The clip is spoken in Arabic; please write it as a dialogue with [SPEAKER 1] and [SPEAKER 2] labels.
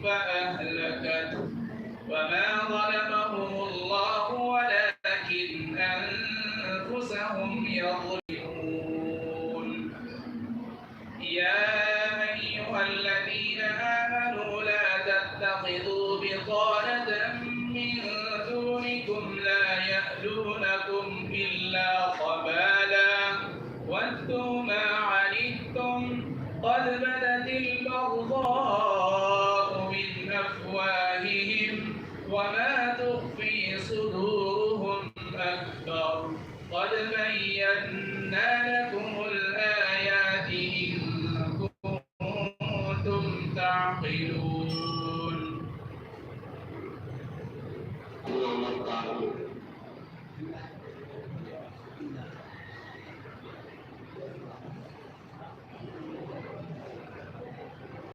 [SPEAKER 1] فأهلكته وما ظلمهم الله ولكن أنفسهم يظلمون. يا أيها الذين آمنوا لا تتخذوا بطانة من دونكم لا يألونكم إلا خبالا ودوا ما عنتم قد بدت البغضاء من أفواههم وما تخفي صدورهم أكبر قد بينا لكم الآيات إن كنتم تعقلون.